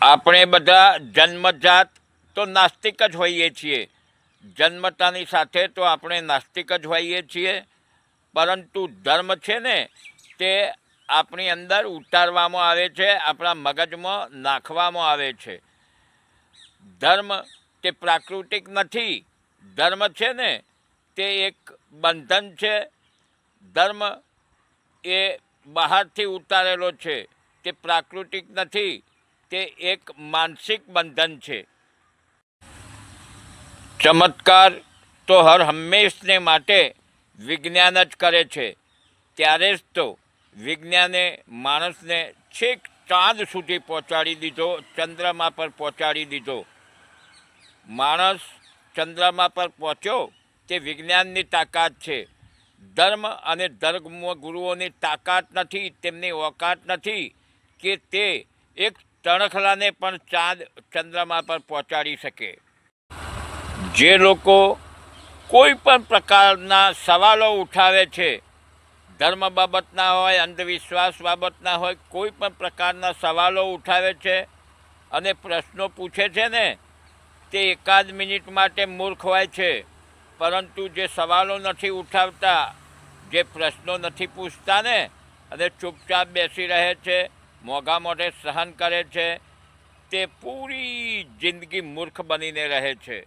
આપણે બધા જન્મજાત તો નાસ્તિક જ હોઈએ છીએ. જન્મતાની સાથે તો આપણે નાસ્તિક જ હોઈએ છીએ, પરંતુ ધર્મ છે ને તે આપણી અંદર ઉતારવામાં આવે છે, આપણા મગજમાં નાખવામાં આવે છે. ધર્મ તે પ્રાકૃતિક નથી. ધર્મ છે ને તે એક બંધન છે. ધર્મ એ બહારથી ઉતારેલો છે, તે પ્રાકૃતિક નથી, તે એક માનસિક બંધન છે. ચમત્કાર તો હર હંમેશને માટે વિજ્ઞાન જ કરે છે. ત્યારે જ તો વિજ્ઞાને માણસને છેક ચાંદ સુધી પહોંચાડી દીધો, ચંદ્રમા પર પહોંચાડી દીધો. માણસ ચંદ્રમા પર પહોંચ્યો તે વિજ્ઞાનની તાકાત છે. ધર્મ અને ધર્મગુરુઓની તાકાત નથી, તેમની ઓકાત નથી કે તે એક તણખલાને પણ ચંદ્રમા પર પહોંચાડી શકે. જે લોકો કોઈ પણ પ્રકારના સવાલો ઉઠાવે છે, ધર્મ બાબતના હોય, અંધવિશ્વાસ બાબતના હોય, કોઈ પણ પ્રકારના સવાલો ઉઠાવે છે અને પ્રશ્નો પૂછે છે ને તે એકાદ મિનિટ માટે મૂર્ખ હોય છે. પરંતુ જે સવાલો નથી ઉઠાવતા, જે પ્રશ્નો નથી પૂછતા ને અને ચૂપચાપ બેસી રહે છે, મોંઘા મોઢે સહન કરે છે, તે પૂરી જિંદગી મૂર્ખ બનીને રહે છે.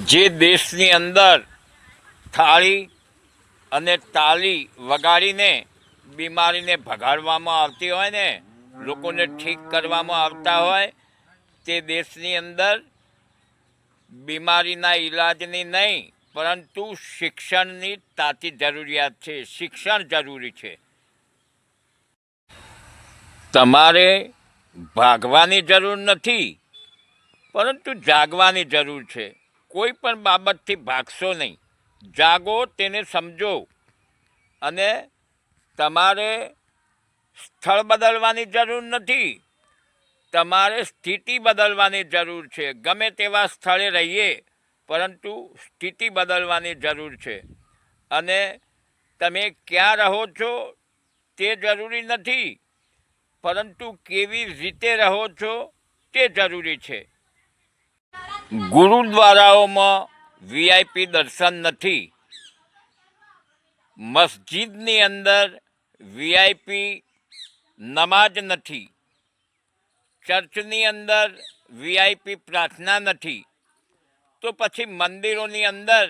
જે દેશની અંદર થાળી અને તાલી વગાડીને બીમારીને ભગાડવામાં આવતી હોય ને, લોકોને ઠીક કરવામાં આવતા હોય, તે દેશની અંદર બીમારીના ઈલાજની નહીં, પરંતુ શિક્ષણની તાતી જરૂરિયાત છે. શિક્ષણ જરૂરી છે. તમારે ભાગવાની જરૂર નથી, પરંતુ જાગવાની જરૂર છે. કોઈ પણ બાબતથી ભાગશો નહીં, જાગો, તેને સમજો. અને તમારે સ્થળ બદલવાની જરૂર નથી, તમારે સ્થિતિ બદલવાની જરૂર છે. ગમે તેવા સ્થળે રહીએ, પરંતુ સ્થિતિ બદલવાની જરૂર છે. અને તમે ક્યાં રહો છો તે જરૂરી નથી, પરંતુ કેવી રીતે રહો છો તે જરૂરી છે. ગુરુદ્વારાઓમાં વીઆઈપી દર્શન નથી. મસ્જિદની અંદર વીઆઈપી નમાજ નથી. ચર્ચની અંદર વીઆઈપી પ્રાર્થના નથી. તો પછી મંદિરોની અંદર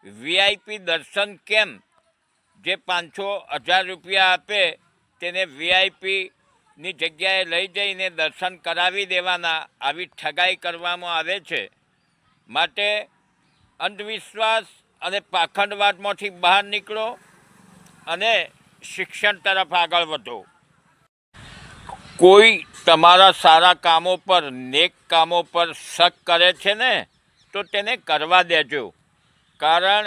વીઆઈપી દર્શન કેમ? જે 500-1000 રૂપિયા આપે તેને વીઆઈપીની જગ્યાએ લઈ જઈને દર્શન કરાવી દેવાના. આવી ઠગાઈ કરવામાં આવે છે. માટે અંધવિશ્વાસ અને પાખંડવાદમાંથી બહાર નીકળો અને શિક્ષણ તરફ આગળ વધો. કોઈ તમારા સારા કામો પર, નેક કામો પર શક કરે છે ને તો તેને કરવા દેજો. કારણ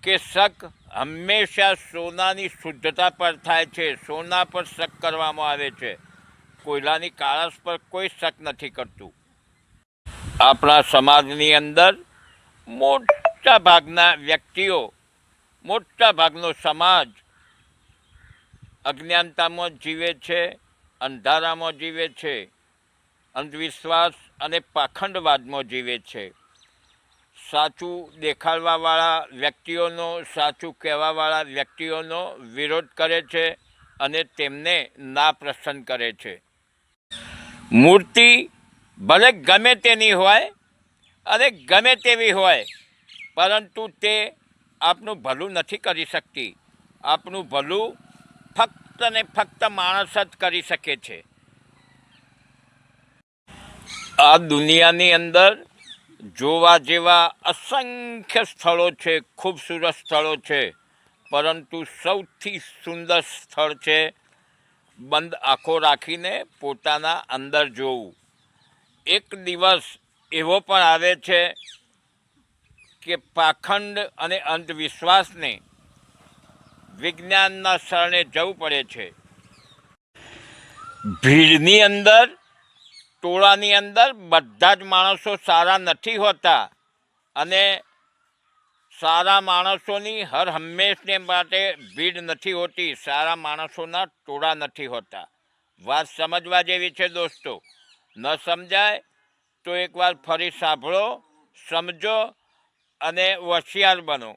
કે શક હંમેશા સોનાની શુદ્ધતા પર થાય છે. સોના પર શક કરવામાં આવે છે. કોયલાની કાળાશ પર કોઈ શક નથી કરતું. આપણા સમાજની અંદર મોટા ભાગના વ્યક્તિઓ, મોટા ભાગનો સમાજ અજ્ઞાનતામાં જીવે છે, અંધારામાં જીવે છે, અંધવિશ્વાસ અને પાખંડવાદમાં જીવે છે. સાચું દેખાડવાવાળા વ્યક્તિઓનો, સાચું કહેવાવાળા વ્યક્તિઓનો વિરોધ કરે છે અને તેમને નાપસંદ કરે છે. મૂર્તિ ભલે ગમે તેની હોય અને ગમે તેવી હોય, પરંતુ તે આપનું ભલું નથી કરી શકતી. આપનું ભલું ફક્ત ને ફક્ત માણસ જ કરી શકે છે. આ દુનિયાની અંદર જોવા જેવા અસંખ્ય સ્થળો છે, ખૂબસૂરત સ્થળો છે, પરંતુ સૌથી સુંદર સ્થળ છે બંધ આંખો રાખીને પોતાના અંદર જોવું. એક દિવસ એવો પણ આવે છે કે પાખંડ અને અંધવિશ્વાસને વિજ્ઞાનના શરણે જવું પડે છે. ભીડની અંદર, ટોળાની અંદર બધા જ માણસો સારા નથી હોતા અને સારા માણસોની હર હંમેશને માટે ભીડ નથી હોતી. સારા માણસોના ટોળા નથી હોતા. વાત સમજવા જેવી છે દોસ્તો. ન સમજાય તો એકવાર ફરી સાંભળો, સમજો અને હોશિયાર બનો.